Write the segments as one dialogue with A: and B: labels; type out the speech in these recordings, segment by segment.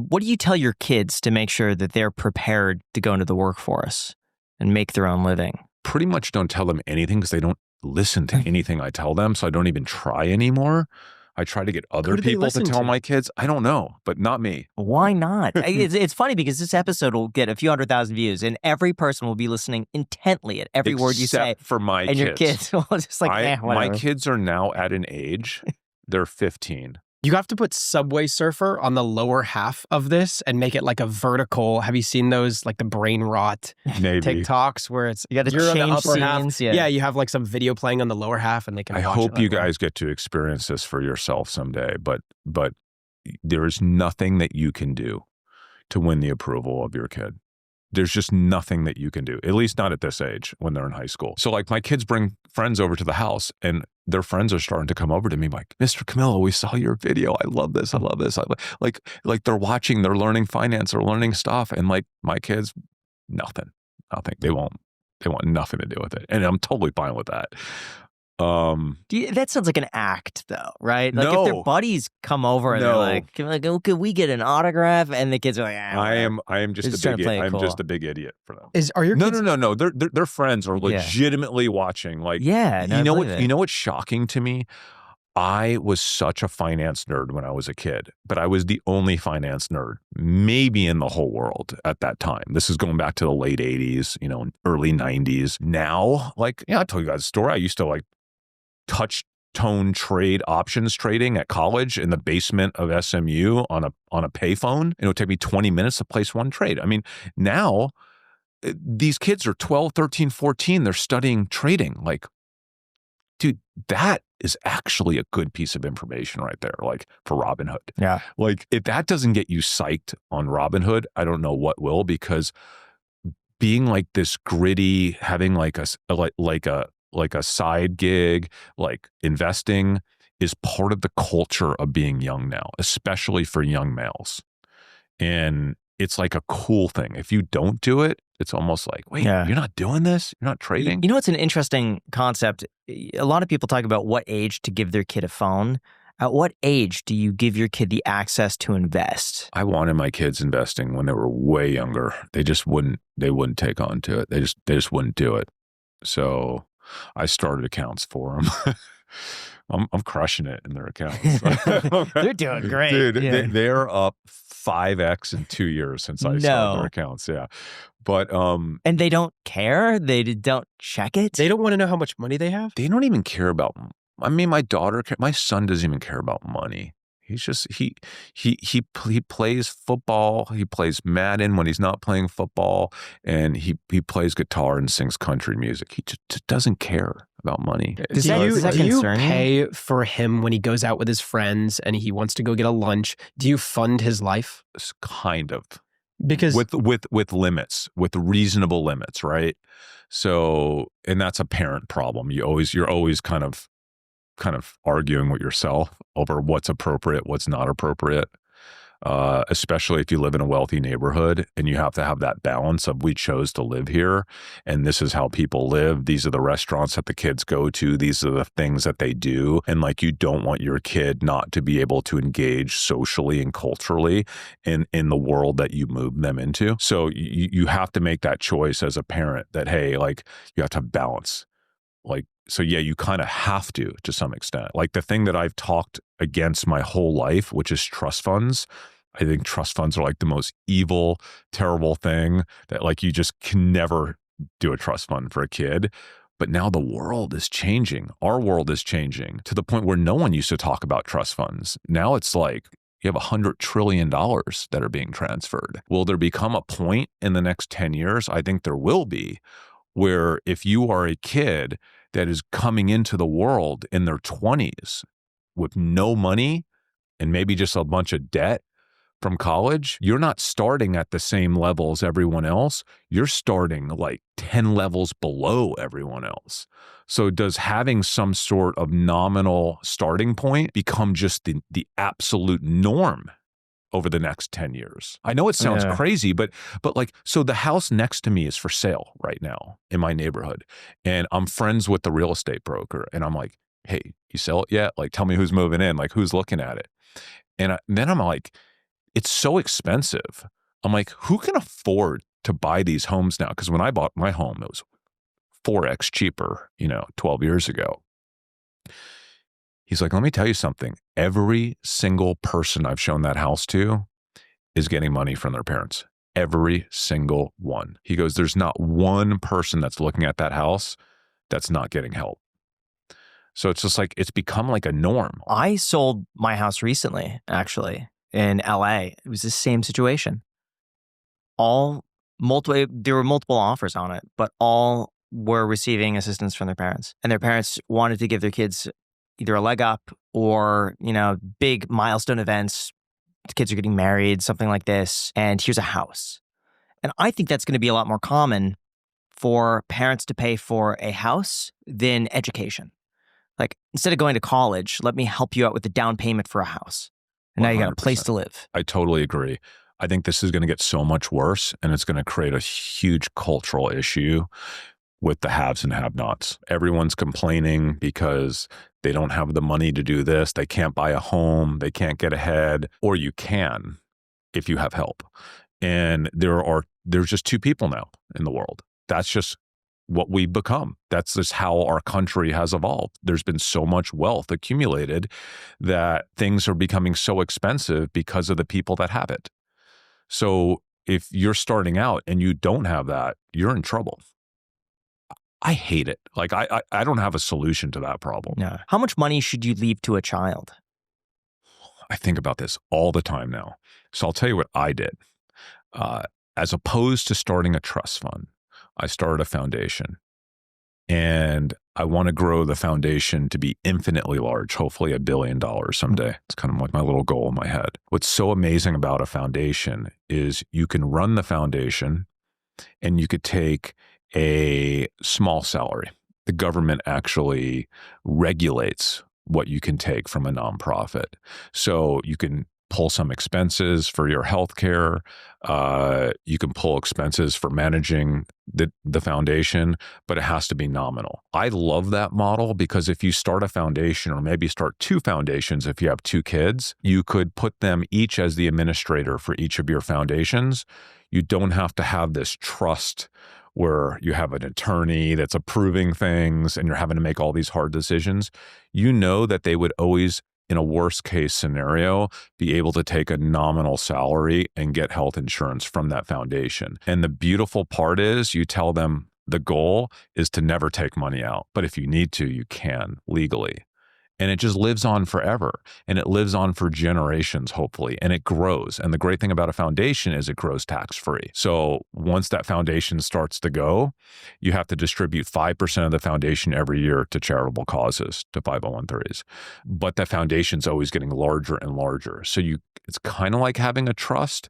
A: What do you tell your kids to make sure that they're prepared to go into the workforce and make their own living?
B: Pretty much don't tell them anything because they don't listen to anything I tell them. So I don't even try anymore. I try to get other people to tell my kids. I don't know, but not me.
A: Why not? It's funny because this episode will get a few 100,000 views and every person will be listening intently at every word you say.
B: Except for my
A: kids. And your kids will just like, whatever.
B: My kids are now at an age, they're 15.
C: You have to put Subway Surfer on the lower half of this and make it like a vertical. Have you seen those, like the brain rot TikToks where it's
A: you got to change scenes?
C: Yeah, you have like some video playing on the lower half and they can watch it.
B: I hope you guys get to experience this for yourself someday, but there is nothing that you can do to win the approval of your kid. There's just nothing that you can do, at least not at this age when they're in high school. So like my kids bring friends over to the house and their friends are starting to come over to me like, Mr. Camillo, we saw your video. I love this. I love this. Like they're watching, they're learning finance, they're learning stuff. And like my kids, nothing. They want nothing to do with it. And I'm totally fine with that.
A: That sounds like an act, though, right? Like
B: no.
A: If their buddies come over and they're like, oh, could we get an autograph? And the kids are like,
B: I am just a big idiot for them.
C: Are your kids?
B: No. Their friends are legitimately watching. Like, you know what's shocking to me? I was such a finance nerd when I was a kid, but I was the only finance nerd maybe in the whole world at that time. This is going back to the late 80s, early 90s. Now, I told you guys a story. I used to touch tone trade options trading at college in the basement of SMU on a payphone. And it would take me 20 minutes to place one trade. I mean, now these kids are 12, 13, 14. They're studying trading. Like, dude, that is actually a good piece of information right there, like for Robinhood.
A: Yeah.
B: Like if that doesn't get you psyched on Robinhood, I don't know what will, because being like this gritty, having like a side gig, like investing is part of the culture of being young now, especially for young males. And it's like a cool thing. If you don't do it, it's almost like, wait, you're not doing this? You're not trading?
A: It's an interesting concept. A lot of people talk about what age to give their kid a phone. At what age do you give your kid the access to invest?
B: I wanted my kids investing when they were way younger. They just wouldn't take on to it. They just wouldn't do it. So I started accounts for them. I'm crushing it in their accounts.
A: They're doing great.
B: Dude, they're up 5x in 2 years since I started their accounts. Yeah. But
A: and they don't care? They don't check it?
C: They don't want to know how much money they have?
B: They don't even care about, my son doesn't even care about money. He's just, he plays football. He plays Madden when he's not playing football, and he plays guitar and sings country music. He just doesn't care about money.
A: Does you
C: pay for him when he goes out with his friends and he wants to go get a lunch? Do you fund his life?
B: Kind of.
C: Because
B: with limits, with reasonable limits, right? So, and that's a parent problem. You're always kind of arguing with yourself over what's appropriate, what's not appropriate, especially if you live in a wealthy neighborhood and you have to have that balance of, we chose to live here and this is how people live. These are the restaurants that the kids go to. These are the things that they do. And like, you don't want your kid not to be able to engage socially and culturally in the world that you move them into. So you have to make that choice as a parent that, hey, like, you have to have balance. Like, so yeah, you kind of have to some extent. Like the thing that I've talked against my whole life, which is trust funds. I think trust funds are like the most evil, terrible thing that, like, you just can never do a trust fund for a kid. But now the world is changing. Our world is changing to the point where no one used to talk about trust funds. Now it's like, you have $100 trillion that are being transferred. Will there become a point in the next 10 years? I think there will be, where if you are a kid that is coming into the world in their 20s with no money and maybe just a bunch of debt from college, you're not starting at the same level as everyone else. You're starting like 10 levels below everyone else. So does having some sort of nominal starting point become just the absolute norm over the next 10 years? I know it sounds crazy, but like, so the house next to me is for sale right now in my neighborhood. And I'm friends with the real estate broker. And I'm like, hey, you sell it yet? Like, tell me who's moving in, like who's looking at it. And then I'm like, it's so expensive. I'm like, who can afford to buy these homes now? Because when I bought my home, it was 4x cheaper, 12 years ago. He's like, let me tell you something. Every single person I've shown that house to is getting money from their parents. Every single one. He goes, there's not one person that's looking at that house that's not getting help. So it's just like, it's become like a norm.
A: I sold my house recently, actually, in LA. It was the same situation. There were multiple offers on it, but all were receiving assistance from their parents. And their parents wanted to give their kids either a leg up or, big milestone events. The kids are getting married, something like this. And here's a house. And I think that's going to be a lot more common for parents to pay for a house than education. Like, instead of going to college, let me help you out with the down payment for a house. And now you got a place to live.
B: I totally agree. I think this is going to get so much worse, and it's going to create a huge cultural issue with the haves and have-nots. Everyone's complaining because they don't have the money to do this. They can't buy a home. They can't get ahead. Or you can if you have help. And there's just two people now in the world. That's just what we've become. That's just how our country has evolved. There's been so much wealth accumulated that things are becoming so expensive because of the people that have it. So if you're starting out and you don't have that, you're in trouble. I hate it. Like, I don't have a solution to that problem.
A: Yeah. How much money should you leave to a child?
B: I think about this all the time now. So I'll tell you what I did. As opposed to starting a trust fund, I started a foundation. And I want to grow the foundation to be infinitely large, hopefully $1 billion someday. It's kind of like my little goal in my head. What's so amazing about a foundation is you can run the foundation and you could take a small salary. The government actually regulates what you can take from a nonprofit. So you can pull some expenses for your healthcare. You can pull expenses for managing the foundation, but it has to be nominal. I love that model because if you start a foundation, or maybe start two foundations, if you have two kids, you could put them each as the administrator for each of your foundations. You don't have to have this trust where you have an attorney that's approving things and you're having to make all these hard decisions. You know that they would always, in a worst case scenario, be able to take a nominal salary and get health insurance from that foundation. And the beautiful part is you tell them the goal is to never take money out. But if you need to, you can legally. And it just lives on forever. And it lives on for generations, hopefully. And it grows. And the great thing about a foundation is it grows tax-free. So once that foundation starts to go, you have to distribute 5% of the foundation every year to charitable causes, to 501(c)(3)s. But that foundation's always getting larger and larger. So it's kind of like having a trust,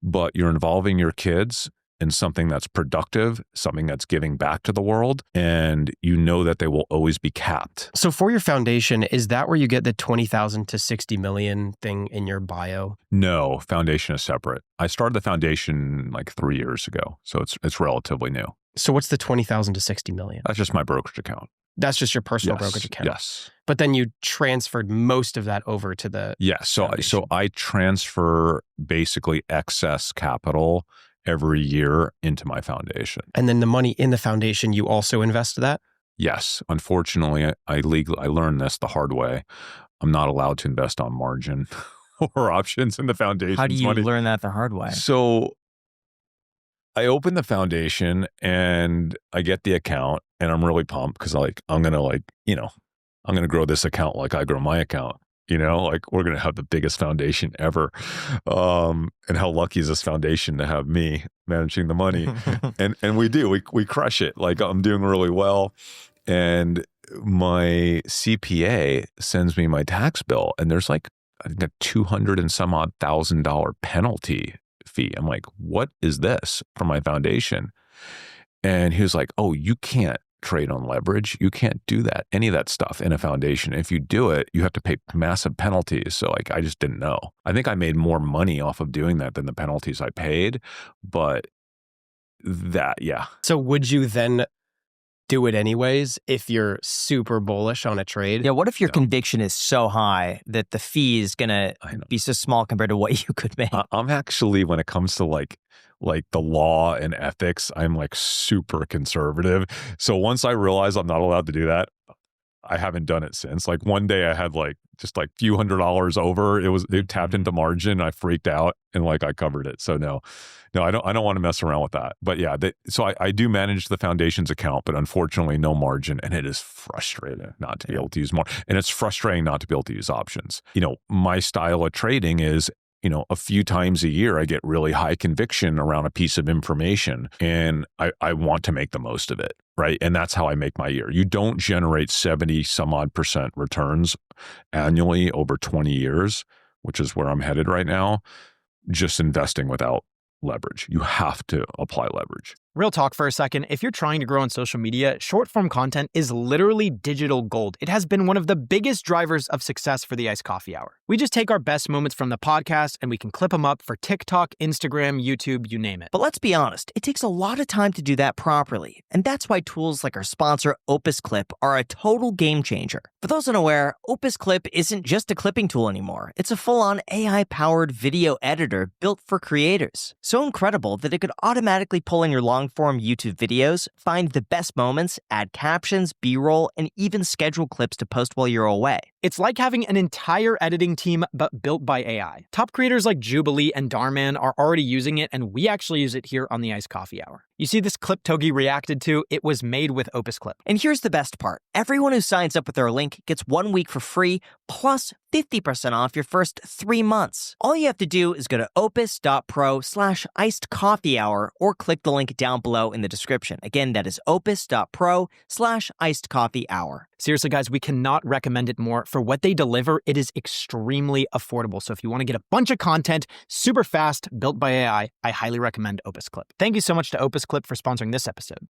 B: but you're involving your kids in something that's productive, something that's giving back to the world, and you know that they will always be capped.
C: So for your foundation, is that where you get the 20,000 to 60 million thing in your bio?
B: No, foundation is separate. I started the foundation like 3 years ago, so it's relatively new.
C: So what's the 20,000 to 60 million?
B: That's just my brokerage account.
C: That's just your personal brokerage account?
B: Yes.
C: But then you transferred most of that over to the foundation.
B: So I transfer basically excess capital every year into my foundation.
C: And then the money in the foundation, you also invest that?
B: Yes. Unfortunately, I learned this the hard way. I'm not allowed to invest on margin or options in the foundation.
A: How do you learn that the hard way?
B: So I open the foundation and I get the account and I'm really pumped because I'm going to grow this account like I grow my account. Like we're going to have the biggest foundation ever. And how lucky is this foundation to have me managing the money? and we do, we crush it. Like I'm doing really well. And my CPA sends me my tax bill and there's like, I think, a $200 and some odd $1,000 penalty fee. I'm like, what is this for my foundation? And he was like, oh, you can't trade on leverage. You can't do that, any of that stuff in a foundation. If you do it, you have to pay massive penalties. So I just didn't know. I think I made more money off of doing that than the penalties I paid, but yeah.
C: So would you then do it anyways if you're super bullish on a trade.
A: Yeah, what if your conviction is so high that the fee is going to be so small compared to what you could make?
B: I'm actually, when it comes to like the law and ethics, I'm like super conservative. So once I realized I'm not allowed to do that, I haven't done it since. Like one day I had like just like few $100s over. It tapped into margin. I freaked out and like I covered it. So no, I don't want to mess around with that. But yeah, so I do manage the foundation's account, but unfortunately no margin, and it is frustrating not to be able to use more. And it's frustrating not to be able to use options. My style of trading is, a few times a year, I get really high conviction around a piece of information, and I want to make the most of it, right? And that's how I make my year. You don't generate 70 some odd % returns annually over 20 years, which is where I'm headed right now, just investing without leverage. You have to apply leverage.
D: Real talk for a second. If you're trying to grow on social media, short form content is literally digital gold. It has been one of the biggest drivers of success for the Iced Coffee Hour. We just take our best moments from the podcast and we can clip them up for TikTok, Instagram, YouTube, you name it.
A: But let's be honest, it takes a lot of time to do that properly. And that's why tools like our sponsor, Opus Clip, are a total game changer. For those unaware, Opus Clip isn't just a clipping tool anymore. It's a full-on AI-powered video editor built for creators. So incredible that it could automatically pull in your long-form YouTube videos, find the best moments, add captions, B-roll, and even schedule clips to post while you're away.
D: It's like having an entire editing team, but built by AI. Top creators like Jubilee and Darman are already using it, and we actually use it here on the Iced Coffee Hour. You see this clip Togi reacted to? It was made with Opus Clip.
A: And here's the best part. Everyone who signs up with our link gets 1 week for free, plus 50% off your first 3 months. All you have to do is go to opus.pro/icedcoffeehour or click the link down below in the description. Again, that is opus.pro/icedcoffeehour.
D: Seriously, guys, we cannot recommend it more. For what they deliver, it is extremely affordable. So if you want to get a bunch of content super fast, built by AI, I highly recommend Opus Clip. Thank you so much to Opus Clip for sponsoring this episode.